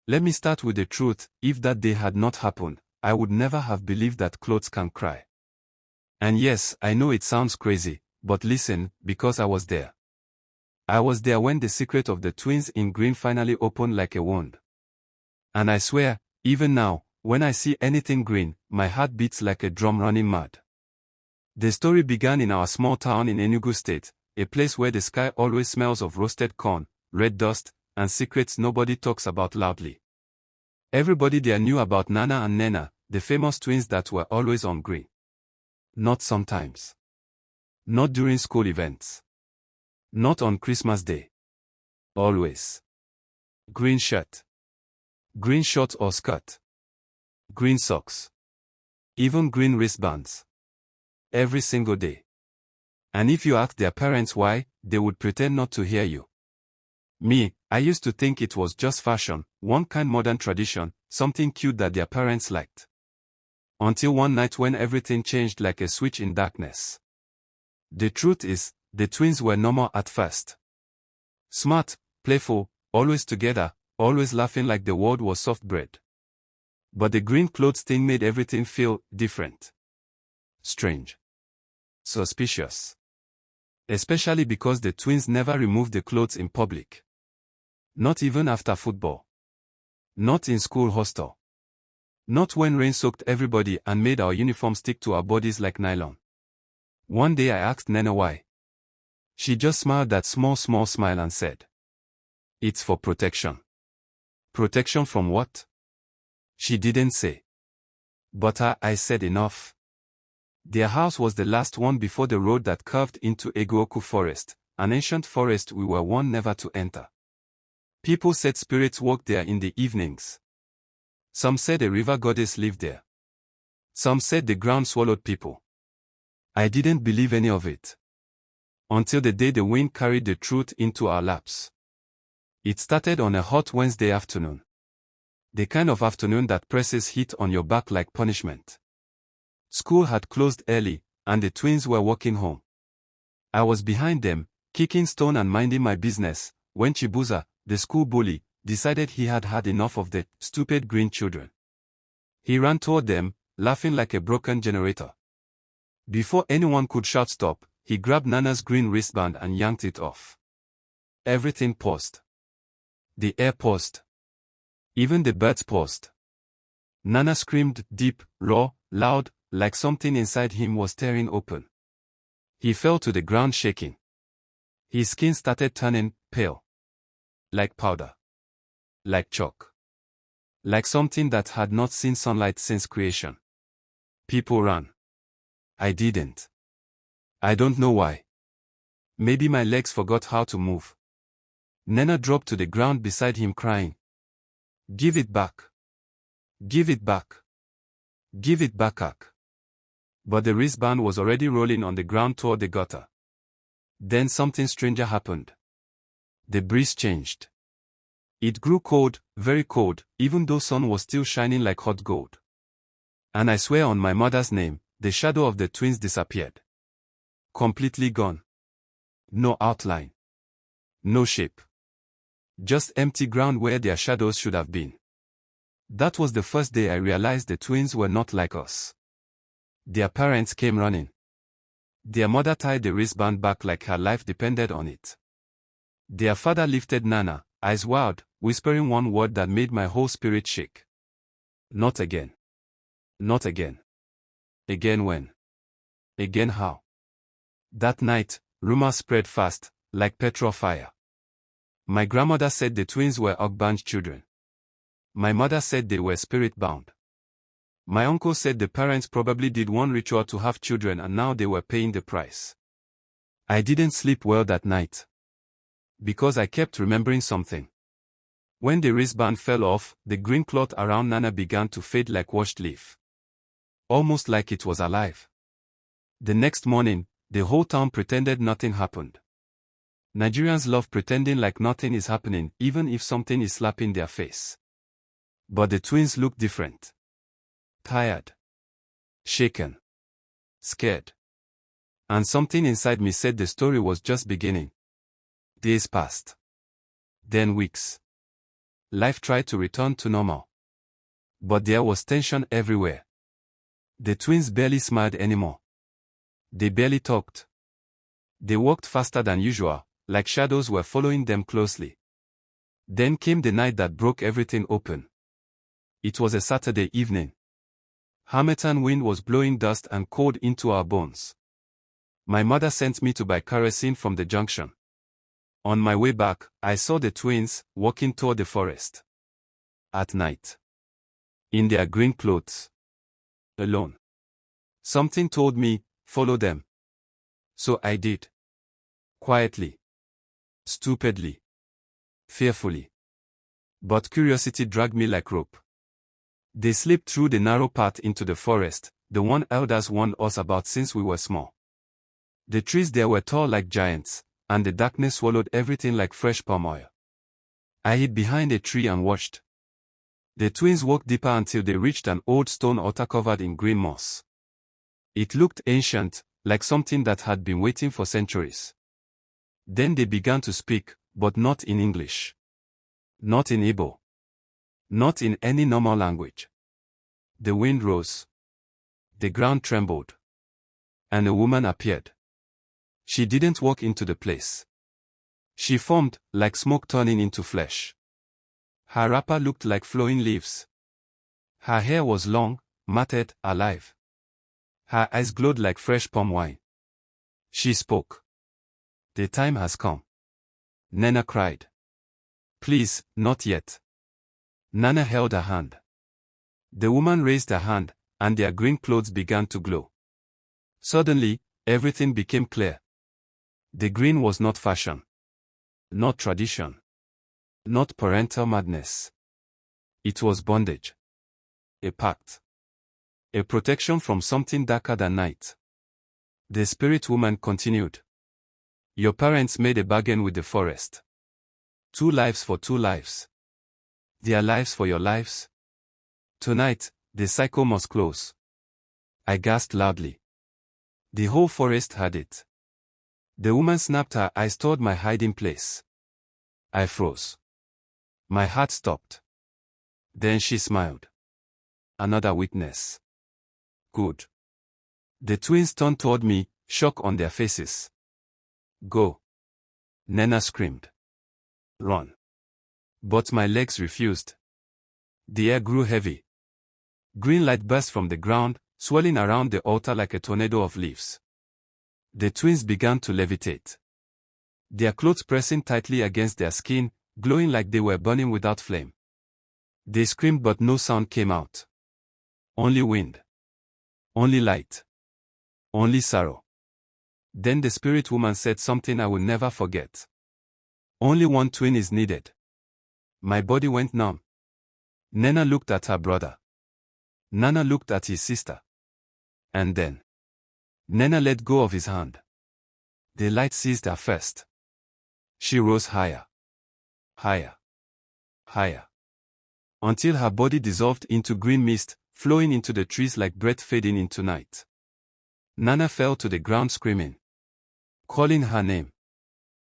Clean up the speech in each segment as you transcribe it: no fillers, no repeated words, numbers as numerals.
Let me start with the truth. If that day had not happened, I would never have believed that clothes can cry. And yes, I know it sounds crazy, but listen, because I was there. I was there when the secret of the twins in green finally opened like a wound. And I swear, even now, when I see anything green, my heart beats like a drum running mad. The story began in our small town in Enugu State, a place where the sky always smells of roasted corn, red dust, and secrets nobody talks about loudly. Everybody there knew about Nana and Nena, the famous twins that were always on green. Not sometimes. Not during school events. Not on Christmas Day. Always. Green shirt. Green short or skirt. Green socks. Even green wristbands. Every single day. And if you asked their parents why, they would pretend not to hear you. Me, I used to think it was just fashion, one kind modern tradition, something cute that their parents liked. Until one night when everything changed like a switch in darkness. The truth is, the twins were normal at first. Smart, playful, always together, always laughing like the world was soft bread. But the green clothes thing made everything feel different. Strange. Suspicious. Especially because the twins never removed the clothes in public. Not even after football. Not in school hostel. Not when rain soaked everybody and made our uniform stick to our bodies like nylon. One day I asked Nena why. She just smiled that small smile and said, "It's for protection." Protection from what? She didn't say. But I said enough. Their house was the last one before the road that curved into Agu-Oku Forest, an ancient forest we were warned never to enter. People said spirits walked there in the evenings. Some said a river goddess lived there. Some said the ground swallowed people. I didn't believe any of it. Until the day the wind carried the truth into our laps. It started on a hot Wednesday afternoon. The kind of afternoon that presses heat on your back like punishment. School had closed early, and the twins were walking home. I was behind them, kicking stone and minding my business, when Chibuza, the school bully, decided he had had enough of the stupid green children. He ran toward them, laughing like a broken generator. Before anyone could shout stop, he grabbed Nana's green wristband and yanked it off. Everything paused. The air paused. Even the birds paused. Nana screamed deep, raw, loud, like something inside him was tearing open. He fell to the ground shaking. His skin started turning pale. Like powder. Like chalk. Like something that had not seen sunlight since creation. People ran. I didn't. I don't know why. Maybe my legs forgot how to move. Nena dropped to the ground beside him crying. "Give it back. Give it back. Give it back, Ak." But the wristband was already rolling on the ground toward the gutter. Then something stranger happened. The breeze changed. It grew cold, very cold, even though sun was still shining like hot gold. And I swear on my mother's name, the shadow of the twins disappeared. Completely gone. No outline. No shape. Just empty ground where their shadows should have been. That was the first day I realized the twins were not like us. Their parents came running. Their mother tied the wristband back like her life depended on it. Their father lifted Nana, eyes wide, whispering one word that made my whole spirit shake. Not again. Not again. Again when? Again how? That night, rumors spread fast, like petrol fire. My grandmother said the twins were Ogban's children. My mother said they were spirit-bound. My uncle said the parents probably did one ritual to have children and now they were paying the price. I didn't sleep well that night. Because I kept remembering something. When the wristband fell off, the green cloth around Nana began to fade like washed leaf. Almost like it was alive. The next morning, the whole town pretended nothing happened. Nigerians love pretending like nothing is happening even if something is slapping their face. But the twins looked different. Tired. Shaken. Scared. And something inside me said the story was just beginning. Days passed. Then weeks. life tried to return to normal. But there was tension everywhere. The twins barely smiled anymore. They barely talked. They walked faster than usual, like shadows were following them closely. Then came the night that broke everything open. It was a Saturday evening. Harmattan wind was blowing dust and cold into our bones. My mother sent me to buy kerosene from the junction. On my way back, I saw the twins walking toward the forest. At night. In their green clothes. Alone. Something told me, follow them. So I did. Quietly. Stupidly. Fearfully. But curiosity dragged me like rope. They slipped through the narrow path into the forest, the one elders warned us about since we were small. The trees there were tall like giants, and the darkness swallowed everything like fresh palm oil. I hid behind a tree and watched. The twins walked deeper until they reached an old stone altar covered in green moss. It looked ancient, like something that had been waiting for centuries. Then they began to speak, but not in English. Not in Igbo. Not in any normal language. The wind rose. The ground trembled. And a woman appeared. She didn't walk into the place. She formed, like smoke turning into flesh. Her wrapper looked like flowing leaves. Her hair was long, matted, alive. Her eyes glowed like fresh palm wine. She spoke. The time has come. Nana cried. Please, not yet. Nana held her hand. The woman raised her hand, and their green clothes began to glow. Suddenly, everything became clear. The green was not fashion. Not tradition. Not parental madness. It was bondage. A pact. A protection from something darker than night. The spirit woman continued. Your parents made a bargain with the forest. 2 lives for 2 lives. Their lives for your lives. Tonight, the cycle must close. I gasped loudly. The whole forest had it. The woman snapped her eyes toward my hiding place. I froze. My heart stopped. Then she smiled. Another witness. Good. The twins turned toward me, shock on their faces. Go. Nana screamed. Run. But my legs refused. The air grew heavy. Green light burst from the ground, swirling around the altar like a tornado of leaves. The twins began to levitate. Their clothes pressing tightly against their skin, glowing like they were burning without flame. They screamed but no sound came out. Only wind. Only light. Only sorrow. Then the spirit woman said something I will never forget. Only one twin is needed. My body went numb. Nana looked at her brother. Nana looked at his sister. And then Nana let go of his hand. The light seized her first. She rose higher. Higher. Higher. Until her body dissolved into green mist, flowing into the trees like breath fading into night. Nana fell to the ground screaming. Calling her name.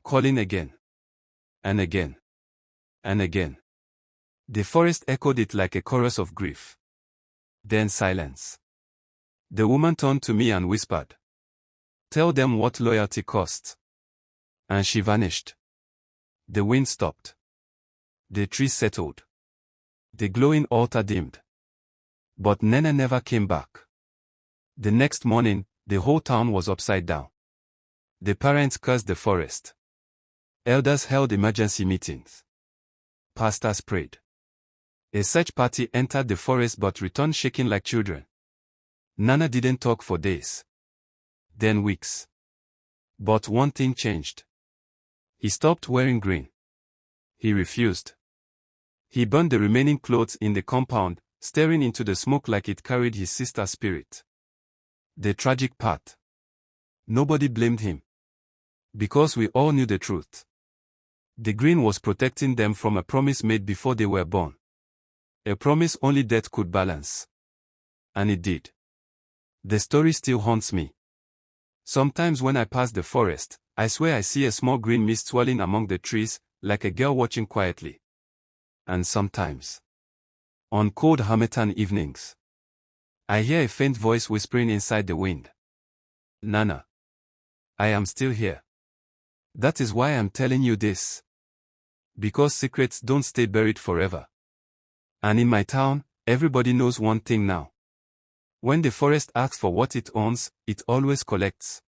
Calling again. And again. And again. The forest echoed it like a chorus of grief. Then silence. The woman turned to me and whispered. Tell them what loyalty costs. And she vanished. The wind stopped. The trees settled. The glowing altar dimmed. But Nana never came back. The next morning, the whole town was upside down. The parents cursed the forest. Elders held emergency meetings. Pastors prayed. A search party entered the forest but returned shaking like children. Nana didn't talk for days. Then weeks. But one thing changed. He stopped wearing green. He refused. He burned the remaining clothes in the compound, staring into the smoke like it carried his sister's spirit. The tragic part. Nobody blamed him. Because we all knew the truth. The green was protecting them from a promise made before they were born. A promise only death could balance. And it did. The story still haunts me. Sometimes when I pass the forest, I swear I see a small green mist swirling among the trees, like a girl watching quietly. and sometimes, on cold harmattan evenings, I hear a faint voice whispering inside the wind. Nana, I am still here. That is why I'm telling you this. Because secrets don't stay buried forever. And in my town, everybody knows one thing now. When the forest asks for what it owns, it always collects.